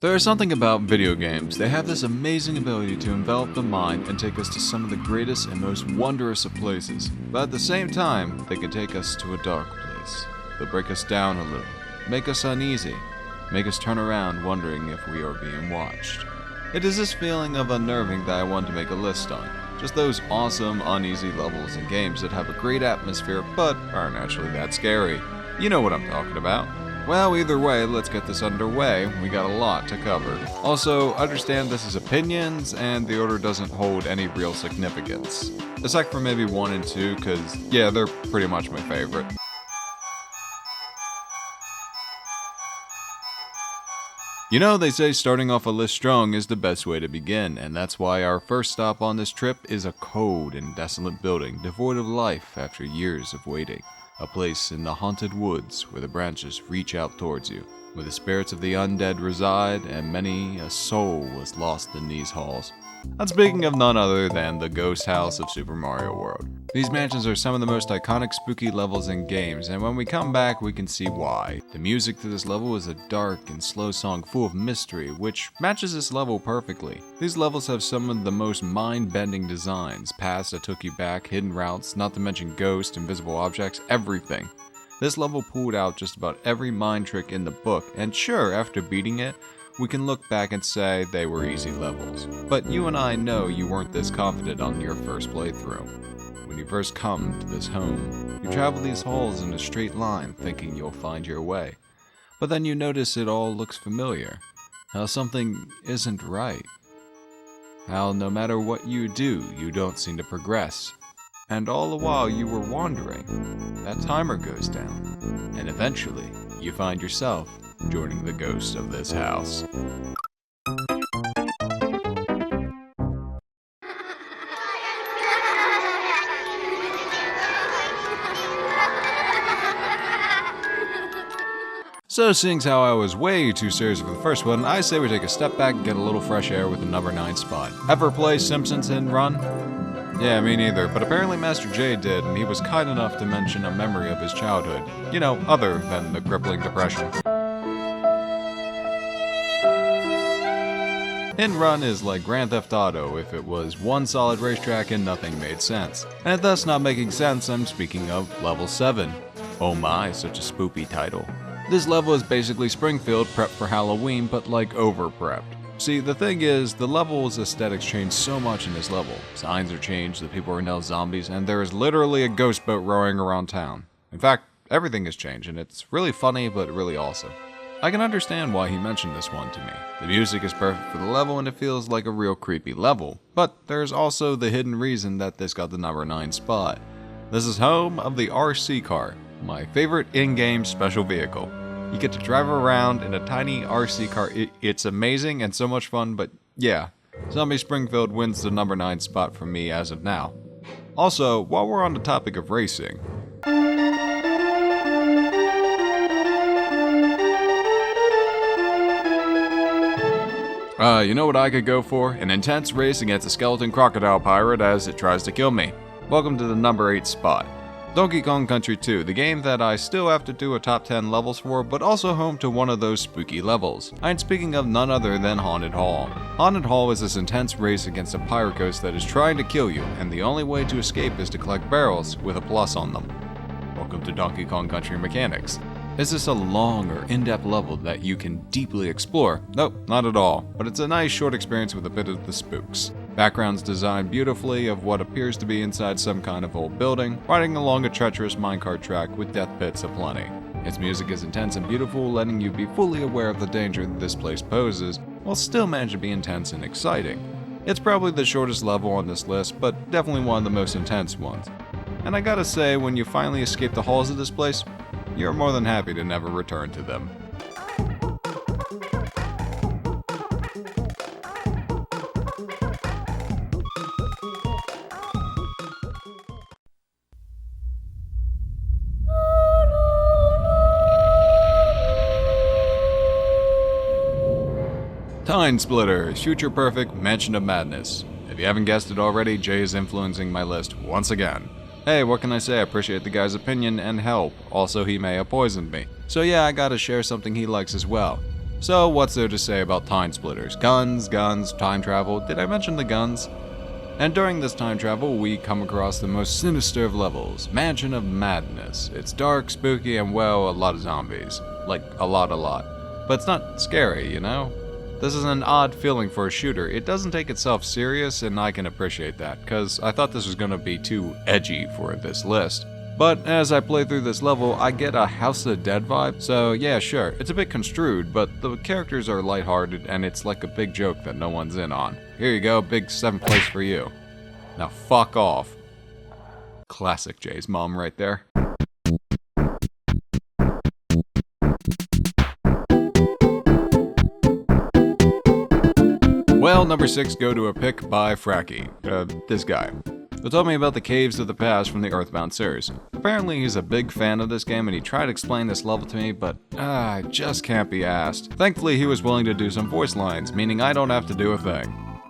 There is something about video games. They have this amazing ability to envelop the mind and take us to some of the greatest and most wondrous of places. But at the same time, they can take us to a dark place. They'll break us down a little, make us uneasy, make us turn around wondering if we are being watched. It is this feeling of unnerving that I want to make a list on. Just those awesome, uneasy levels in games that have a great atmosphere but aren't actually that scary. You know what I'm talking about. Well, either way, let's get this underway. We got a lot to cover. Also, understand this is opinions, and the order doesn't hold any real significance. Aside from maybe 1 and 2, cause yeah, they're pretty much my favorite. You know, they say starting off a list strong is the best way to begin, and that's why our first stop on this trip is a cold and desolate building devoid of life after years of waiting. A place in the haunted woods where the branches reach out towards you, where the spirits of the undead reside, and many a soul was lost in these halls. I'm speaking of none other than the ghost house of Super Mario World. These mansions are some of the most iconic spooky levels in games, and when we come back we can see why. The music to this level is a dark and slow song full of mystery, which matches this level perfectly. These levels have some of the most mind-bending designs, paths that took you back, hidden routes, not to mention ghosts, invisible objects, everything. This level pulled out just about every mind trick in the book, and sure, after beating it, we can look back and say they were easy levels. But you and I know you weren't this confident on your first playthrough. When you first come to this home, you travel these halls in a straight line thinking you'll find your way. But then you notice it all looks familiar. How something isn't right. How no matter what you do, you don't seem to progress. And all the while you were wandering, that timer goes down. And eventually, you find yourself joining the ghost of this house. So seeing how I was way too serious for the first one, I say we take a step back and get a little fresh air with the number 9 spot. Ever play Simpsons Hit and Run? Yeah, me neither, but apparently Master J did, and he was kind enough to mention a memory of his childhood. You know, other than the crippling depression. Hit and Run is like Grand Theft Auto if it was one solid racetrack and nothing made sense. And thus not making sense, I'm speaking of Level 7. Oh my, such a spoopy title. This level is basically Springfield prepped for Halloween, but like over-prepped. See, the thing is, the level's aesthetics change so much in this level. Signs are changed, the people are now zombies, and there is literally a ghost boat rowing around town. In fact, everything has changed, and it's really funny, but really awesome. I can understand why he mentioned this one to me. The music is perfect for the level, and it feels like a real creepy level. But there's also the hidden reason that this got the number 9 spot. This is home of the RC car, my favorite in-game special vehicle. You get to drive around in a tiny RC car. It's amazing and so much fun, but yeah, Zombie Springfield wins the number 9 spot for me as of now. Also, while we're on the topic of racing, you know what I could go for? An intense race against a skeleton crocodile pirate as it tries to kill me. Welcome to the number 8 spot. Donkey Kong Country 2, the game that I still have to do a top 10 levels for, but also home to one of those spooky levels. I'm speaking of none other than Haunted Hall. Haunted Hall is this intense race against a pirate ghost that is trying to kill you, and the only way to escape is to collect barrels with a plus on them. Welcome to Donkey Kong Country mechanics. Is this a long or in-depth level that you can deeply explore? Nope, not at all, but it's a nice short experience with a bit of the spooks. Backgrounds designed beautifully of what appears to be inside some kind of old building, riding along a treacherous minecart track with death pits aplenty. Its music is intense and beautiful, letting you be fully aware of the danger that this place poses, while still managing to be intense and exciting. It's probably the shortest level on this list, but definitely one of the most intense ones. And I gotta say, when you finally escape the halls of this place, you're more than happy to never return to them. TimeSplitters, Future Perfect, Mansion of Madness. If you haven't guessed it already, Jay is influencing my list once again. Hey, what can I say? I appreciate the guy's opinion and help. Also, he may have poisoned me. So yeah, I gotta share something he likes as well. So what's there to say about Time Splitters? Guns, time travel. Did I mention the guns? And during this time travel, we come across the most sinister of levels, Mansion of Madness. It's dark, spooky, and well, a lot of zombies. Like, a lot. But it's not scary, you know? This is an odd feeling for a shooter. It doesn't take itself serious, and I can appreciate that, because I thought this was going to be too edgy for this list. But as I play through this level, I get a House of the Dead vibe, so yeah, sure, it's a bit construed, but the characters are lighthearted, and it's like a big joke that no one's in on. Here you go, big 7th place for you. Now fuck off. Classic Jay's mom right there. Well, number 6 go to a pick by Fracky. This guy. Who told me about the caves of the past from the Earthbound series. Apparently he's a big fan of this game and he tried to explain this level to me, but I just can't be asked. Thankfully he was willing to do some voice lines, meaning I don't have to do a thing.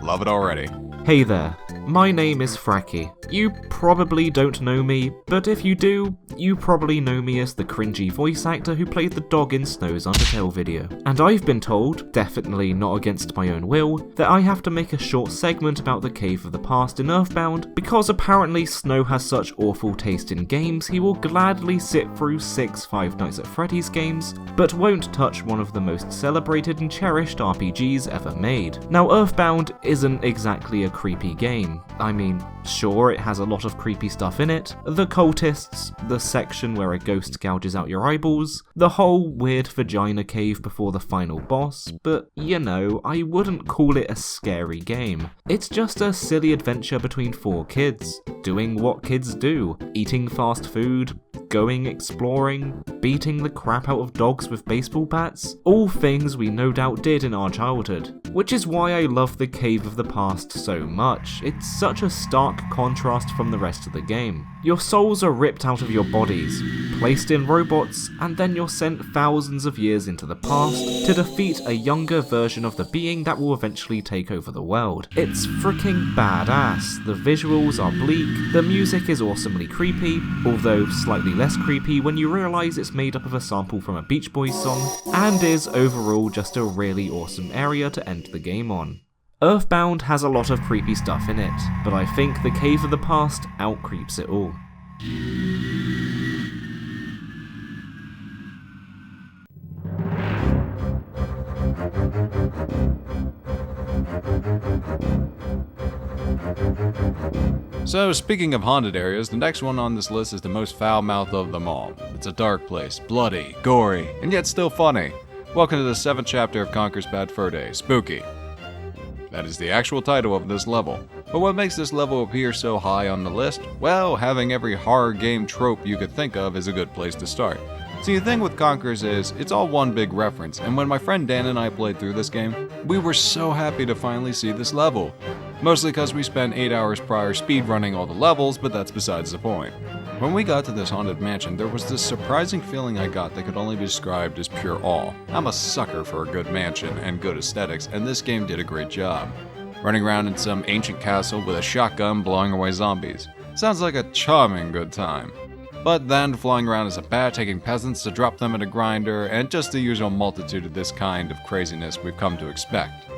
Love it already. Hey there, my name is Fracky. You probably don't know me, but if you do, you probably know me as the cringy voice actor who played the dog in Snow's Undertale video. And I've been told, definitely not against my own will, that I have to make a short segment about the Cave of the Past in Earthbound, because apparently Snow has such awful taste in games he will gladly sit through 6 Five Nights at Freddy's games, but won't touch one of the most celebrated and cherished RPGs ever made. Now Earthbound isn't exactly a creepy game. I mean, sure, it has a lot of creepy stuff in it. The cultists, the section where a ghost gouges out your eyeballs, the whole weird vagina cave before the final boss, but you know, I wouldn't call it a scary game. It's just a silly adventure between 4 kids, doing what kids do, eating fast food, going exploring, beating the crap out of dogs with baseball bats, all things we no doubt did in our childhood. Which is why I love the Cave of the Past so much. It's such a stark contrast from the rest of the game. Your souls are ripped out of your bodies, placed in robots, and then you're sent thousands of years into the past to defeat a younger version of the being that will eventually take over the world. It's freaking badass. The visuals are bleak, the music is awesomely creepy, although slightly less creepy when you realise it's made up of a sample from a Beach Boys song, and is overall just a really awesome area to end the game on. Earthbound has a lot of creepy stuff in it, but I think the Cave of the Past out-creeps it all. So, speaking of haunted areas, the next one on this list is the most foul-mouthed of them all. It's a dark place, bloody, gory, and yet still funny. Welcome to the 7th chapter of Conker's Bad Fur Day, Spooky. That is the actual title of this level. But what makes this level appear so high on the list? Well, having every horror game trope you could think of is a good place to start. See, the thing with Conker's is, it's all one big reference, and when my friend Dan and I played through this game, we were so happy to finally see this level. Mostly because we spent 8 hours prior speedrunning all the levels, but that's besides the point. When we got to this haunted mansion, there was this surprising feeling I got that could only be described as pure awe. I'm a sucker for a good mansion and good aesthetics, and this game did a great job. Running around in some ancient castle with a shotgun blowing away zombies. Sounds like a charming good time. But then flying around as a bat, taking peasants to drop them in a grinder, and just the usual multitude of this kind of craziness we've come to expect.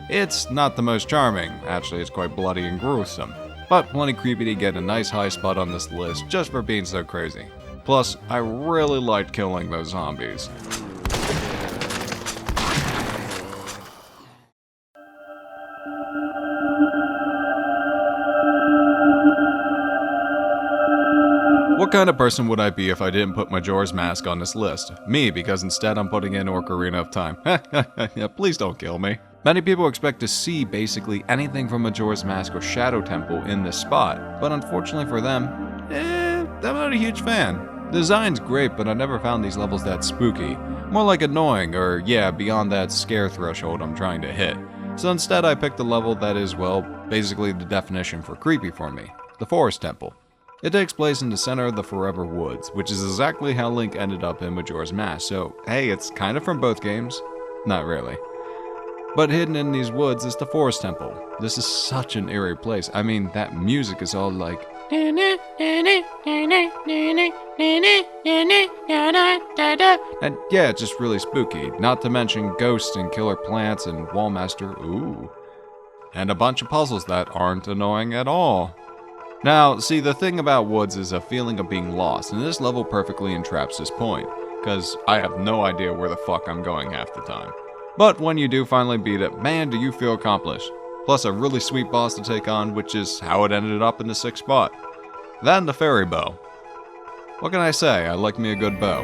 It's not the most charming, actually it's quite bloody and gruesome, but plenty creepy to get a nice high spot on this list just for being so crazy. Plus, I really liked killing those zombies. What kind of person would I be if I didn't put Majora's Mask on this list? Me, because instead I'm putting in Ocarina of Time. Yeah, please don't kill me. Many people expect to see basically anything from Majora's Mask or Shadow Temple in this spot, but unfortunately for them, I'm not a huge fan. The design's great, but I never found these levels that spooky. More like annoying, or yeah, beyond that scare threshold I'm trying to hit. So instead I picked a level that is, well, basically the definition for creepy for me. The Forest Temple. It takes place in the center of the Forever Woods, which is exactly how Link ended up in Majora's Mask, so hey, it's kind of from both games. Not really. But hidden in these woods is the Forest Temple. This is such an eerie place. I mean, that music is all like And yeah, it's just really spooky, not to mention ghosts and killer plants and Wallmaster, ooh. And a bunch of puzzles that aren't annoying at all. Now, see, the thing about woods is a feeling of being lost, and this level perfectly entraps this point, because I have no idea where the fuck I'm going half the time. But when you do finally beat it, man, do you feel accomplished. Plus a really sweet boss to take on, which is how it ended up in the 6th spot. Then the fairy bow. What can I say? I like me a good bow.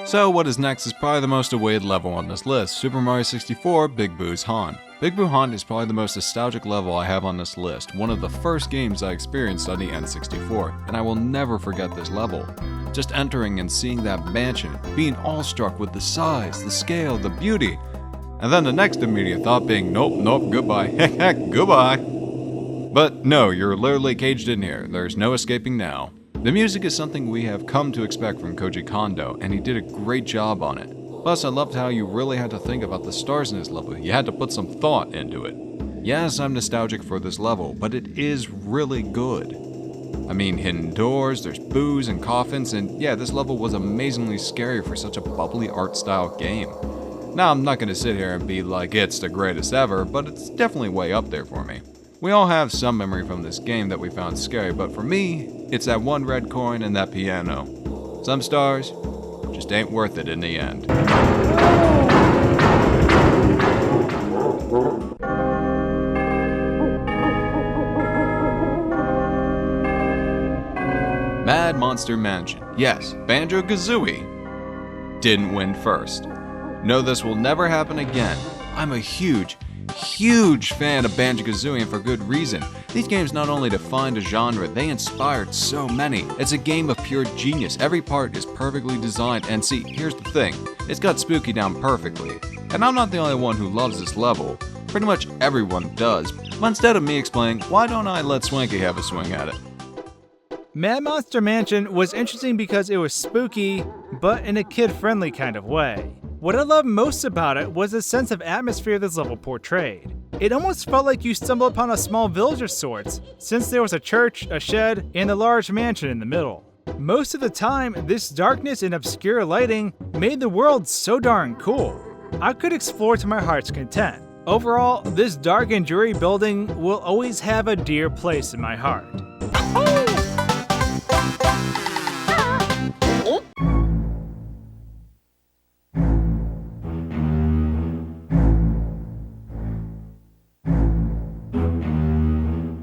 So what is next is probably the most awaited level on this list, Super Mario 64 Big Boo's Haunt. Big Boo Haunt is probably the most nostalgic level I have on this list, one of the first games I experienced on the N64, and I will never forget this level. Just entering and seeing that mansion, being awestruck with the size, the scale, the beauty, and then the next immediate thought being, nope, goodbye, heck, goodbye. But no, you're literally caged in here, there's no escaping now. The music is something we have come to expect from Koji Kondo, and he did a great job on it. Plus, I loved how you really had to think about the stars in this level. You had to put some thought into it. Yes, I'm nostalgic for this level, but it is really good. I mean, hidden doors, there's boos and coffins, and yeah, this level was amazingly scary for such a bubbly art style game. Now, I'm not going to sit here and be like it's the greatest ever, but it's definitely way up there for me. We all have some memory from this game that we found scary, but for me, it's that one red coin and that piano. Some stars just ain't worth it in the end. Mad Monster Mansion. Yes, Banjo-Kazooie didn't win first. No, this will never happen again. I'm a huge fan of Banjo-Kazooie, and for good reason. These games not only defined a genre, they inspired so many. It's a game of pure genius. Every part is perfectly designed, and see, here's the thing. It's got Spooky down perfectly. And I'm not the only one who loves this level. Pretty much everyone does. But instead of me explaining, why don't I let Swanky have a swing at it? Mad Monster Mansion was interesting because it was spooky, but in a kid-friendly kind of way. What I loved most about it was the sense of atmosphere this level portrayed. It almost felt like you stumbled upon a small village of sorts, since there was a church, a shed, and a large mansion in the middle. Most of the time, this darkness and obscure lighting made the world so darn cool. I could explore to my heart's content. Overall, this dark and dreary building will always have a dear place in my heart.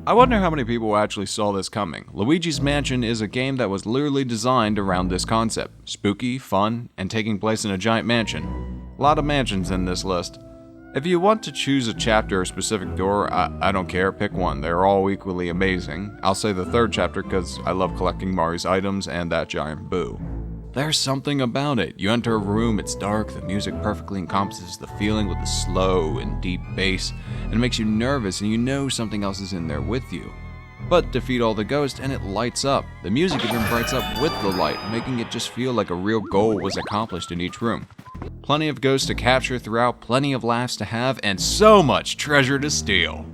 I wonder how many people actually saw this coming. Luigi's Mansion is a game that was literally designed around this concept. Spooky, fun, and taking place in a giant mansion. A lot of mansions in this list. If you want to choose a chapter or specific door, I don't care, pick one. They're all equally amazing. I'll say the 3rd chapter because I love collecting Mario's items and that giant boo. There's something about it. You enter a room, it's dark, the music perfectly encompasses the feeling with the slow and deep bass, and it makes you nervous and you know something else is in there with you. But defeat all the ghosts and it lights up. The music even brights up with the light, making it just feel like a real goal was accomplished in each room. Plenty of ghosts to capture throughout, plenty of laughs to have, and so much treasure to steal.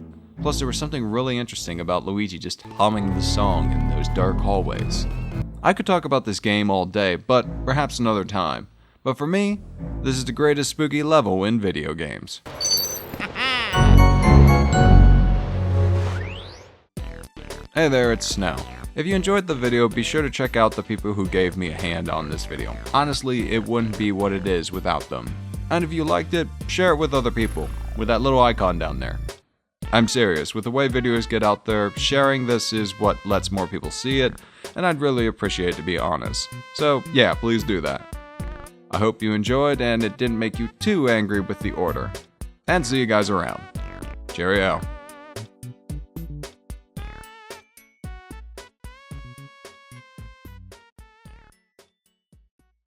Plus, there was something really interesting about Luigi just humming the song in those dark hallways. I could talk about this game all day, but perhaps another time. But for me, this is the greatest spooky level in video games. Hey there, it's Snow. If you enjoyed the video, be sure to check out the people who gave me a hand on this video. Honestly, it wouldn't be what it is without them. And if you liked it, share it with other people, with that little icon down there. I'm serious, with the way videos get out there, sharing this is what lets more people see it, and I'd really appreciate it, to be honest. So yeah, please do that. I hope you enjoyed and it didn't make you too angry with the order. And see you guys around. Cheerio.